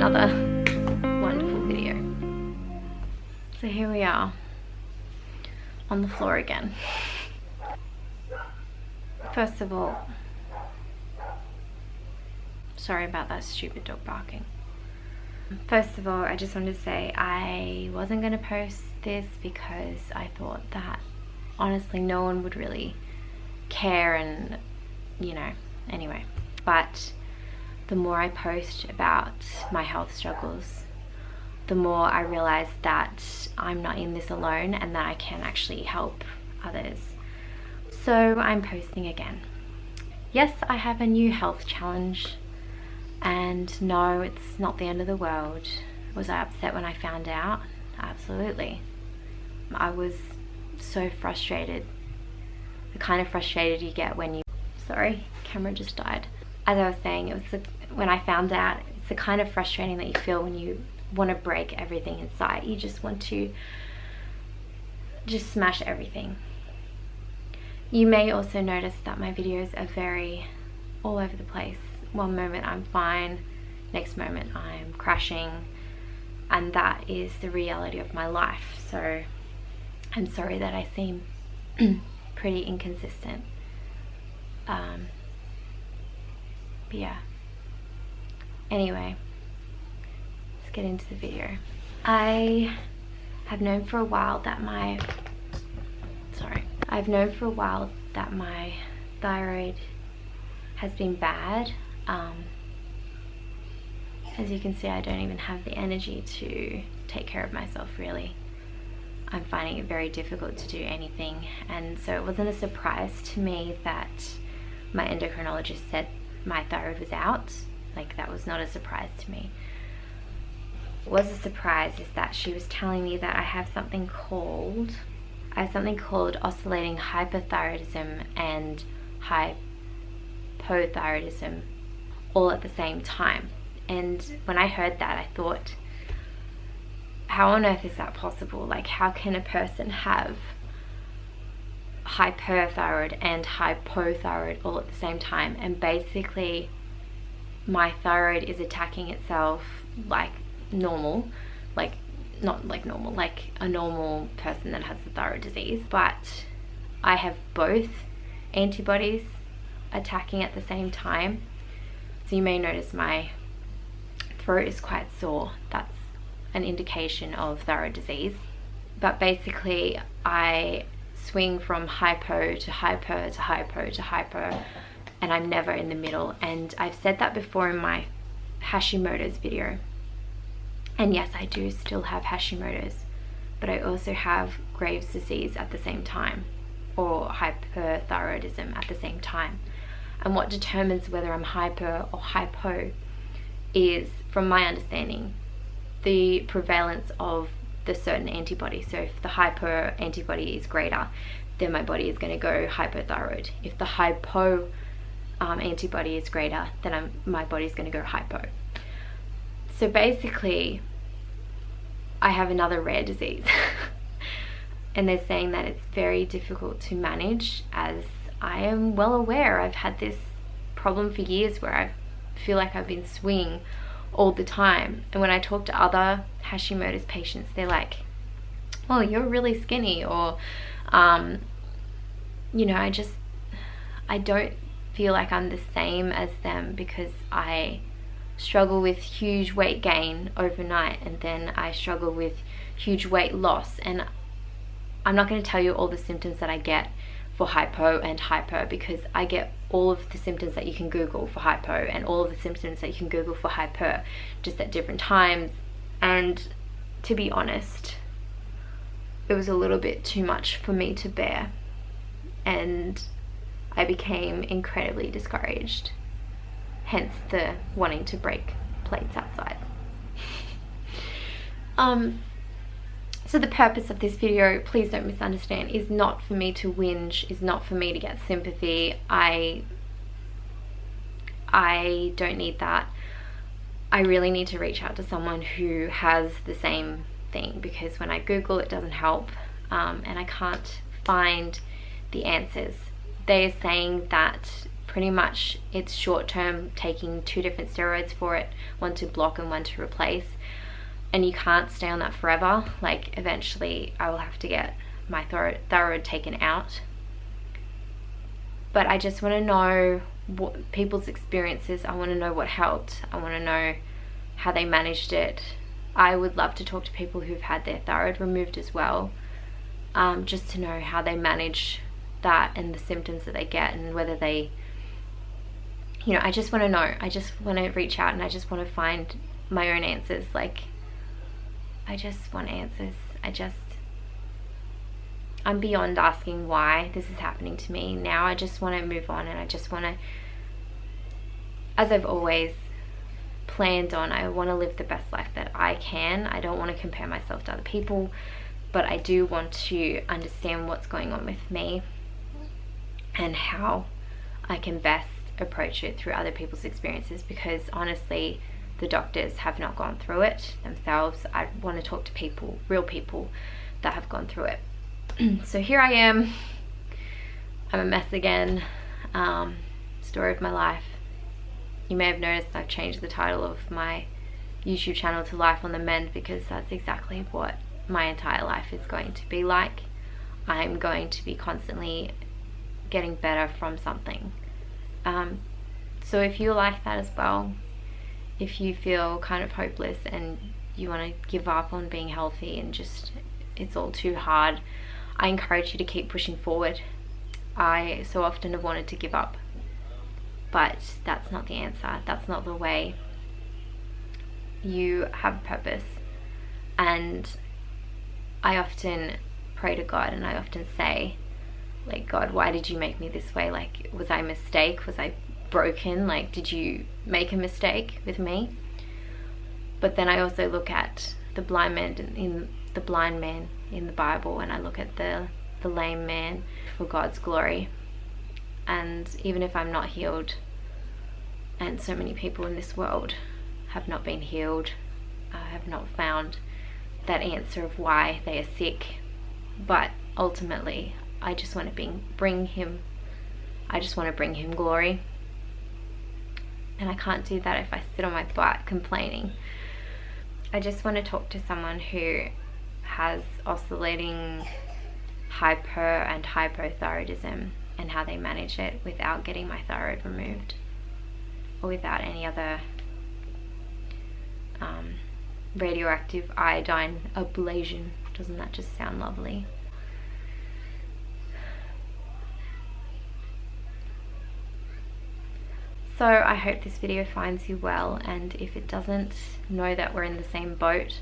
another wonderful video. So here we are on the floor again. First of all, sorry about that stupid dog barking. First of all, I just wanted to say I wasn't going to post this because I thought that honestly no one would really care, and you know, anyway. But the more I post about my health struggles, the more I realize that I'm not in this alone and that I can actually help others. So I'm posting again. Yes, I have a new health challenge, and no, it's not the end of the world. Was I upset when I found out? Absolutely. I was so frustrated. The kind of frustrated you get when you... Sorry, camera just died. As I was saying, it was when I found out, it's the kind of frustrating that you feel when you want to break everything in sight. You just want to just smash everything. You may also notice that my videos are very all over the place. One moment I'm fine, next moment I'm crashing, and that is the reality of my life. So I'm sorry that I seem pretty inconsistent. But yeah. Anyway, let's get into the video. I have known for a while that my thyroid has been bad. As you can see, I don't even have the energy to take care of myself, really. I'm finding it very difficult to do anything, and so it wasn't a surprise to me that my endocrinologist said my thyroid was out. Like, that was not a surprise to me. What was a surprise is that she was telling me that I have something called oscillating hyperthyroidism and hypothyroidism all at the same time. And when I heard that, I thought, how on earth is that possible? Like, how can a person have hyperthyroid and hypothyroid all at the same time? And basically my thyroid is attacking itself like normal, like not like normal, like a normal person that has the thyroid disease, but I have both antibodies attacking at the same time. So you may notice my throat is quite sore. That's an indication of thyroid disease. But basically I swing from hypo to hyper to hypo to hyper, and I'm never in the middle. And I've said that before in my Hashimoto's video. And yes, I do still have Hashimoto's, but I also have Graves' disease at the same time, or hyperthyroidism at the same time. And what determines whether I'm hyper or hypo is, from my understanding, the prevalence of the certain antibody. So if the hyper antibody is greater, then my body is going to go hypothyroid. If the hypo antibody is greater, then my body is going to go hypo. So basically I have another rare disease and they're saying that it's very difficult to manage, as I am well aware. I've had this problem for years where I feel like I've been swinging all the time. And when I talk to other Hashimoto's patients, they're like, oh, you're really skinny, or you know, I don't feel like I'm the same as them, because I struggle with huge weight gain overnight, and then I struggle with huge weight loss. And I'm not going to tell you all the symptoms that I get for hypo and hyper, because I get all of the symptoms that you can Google for hypo and all of the symptoms that you can Google for hyper, just at different times. And to be honest, it was a little bit too much for me to bear, and I became incredibly discouraged, hence the wanting to break plates outside. So the purpose of this video, please don't misunderstand, is not for me to whinge, is not for me to get sympathy. I don't need that. I really need to reach out to someone who has the same thing, because when I Google, it doesn't help, and I can't find the answers. They are saying that pretty much it's short term, taking 2 different steroids for it, one to block and one to replace, and you can't stay on that forever. Like eventually I will have to get my thyroid taken out. But I just want to know what people's experiences. I want to know what helped. I want to know how they managed it. I would love to talk to people who've had their thyroid removed as well, just to know how they manage that and the symptoms that they get, and whether they, you know, I just want to know. I just want to reach out and I just want to find my own answers. Like, I just want answers. I'm beyond asking why this is happening to me. Now I just want to move on, and I just want to, as I've always planned on, I want to live the best life that I can. I don't want to compare myself to other people, but I do want to understand what's going on with me and how I can best approach it through other people's experiences, because honestly the doctors have not gone through it themselves. I want to talk to people, real people that have gone through it. So here I am. I'm a mess again. Story of my life. You may have noticed I've changed the title of my YouTube channel to Life on the Mend, because that's exactly what my entire life is going to be like. I'm going to be constantly getting better from something. So if you like that as well, if you feel kind of hopeless and you want to give up on being healthy and just it's all too hard, I encourage you to keep pushing forward. I so often have wanted to give up, but that's not the answer. That's not the way. You have a purpose, and I often pray to God, and I often say, like, God, why did you make me this way? Like, was I a mistake? Was I broken? Like, did you make a mistake with me? But then I also look at the blind man in the Bible, and I look at the lame man for God's glory. And even if I'm not healed, and so many people in this world have not been healed, have not found that answer of why they are sick, but ultimately I just want to bring him glory. And I can't do that if I sit on my butt complaining. I just want to talk to someone who has oscillating hyper and hypothyroidism, and how they manage it without getting my thyroid removed, or without any other radioactive iodine ablation. Doesn't that just sound lovely? So I hope this video finds you well, and if it doesn't, know that we're in the same boat,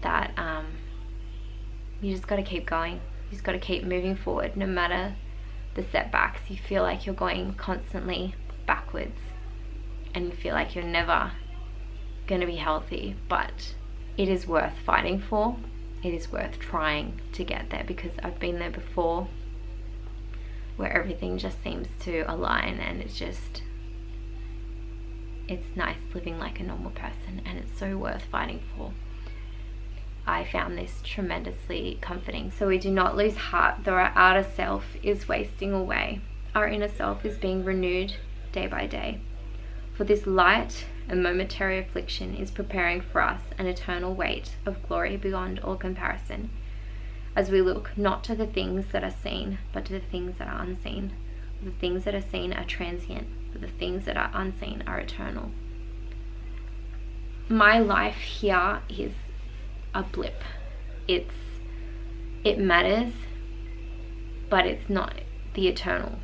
that you just got to keep going. You just got to keep moving forward no matter the setbacks. You feel like you're going constantly backwards and you feel like you're never going to be healthy, but it is worth fighting for. It is worth trying to get there, because I've been there before, where everything just seems to align, and it's nice living like a normal person, and it's so worth fighting for. I found this tremendously comforting. So we do not lose heart, though our outer self is wasting away. Our inner self is being renewed day by day. For this light and momentary affliction is preparing for us an eternal weight of glory beyond all comparison, as we look not to the things that are seen, but to the things that are unseen. The things that are seen are transient, but the things that are unseen are eternal. My life here is a blip. It matters, but it's not the eternal.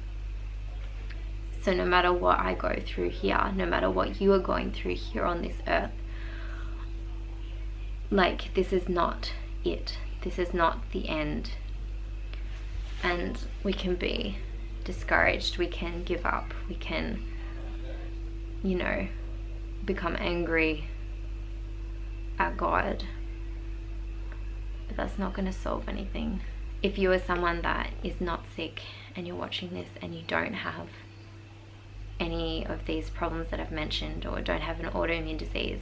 So no matter what I go through here, no matter what you are going through here on this earth, like, this is not it. This is not the end. And we can be discouraged, we can give up, we can, become angry at God, but that's not going to solve anything. If you are someone that is not sick and you're watching this and you don't have any of these problems that I've mentioned, or don't have an autoimmune disease,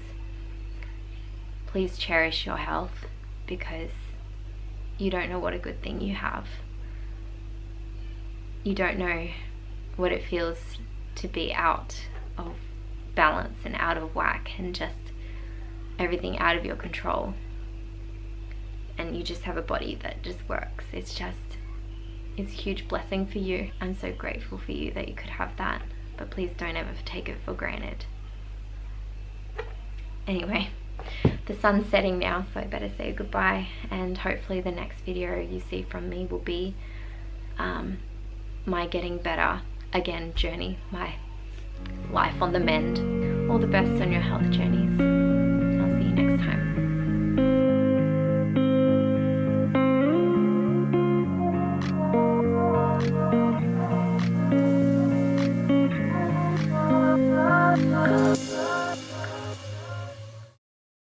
please cherish your health, because you don't know what a good thing you have. You don't know what it feels to be out of balance and out of whack and just everything out of your control, and you just have a body that just works. It's a huge blessing for you. I'm so grateful for you that you could have that, but please don't ever take it for granted. Anyway, the sun's setting now, so I better say goodbye, and hopefully the next video you see from me will be my getting better again journey, my life on the mend. All the best on your health journeys.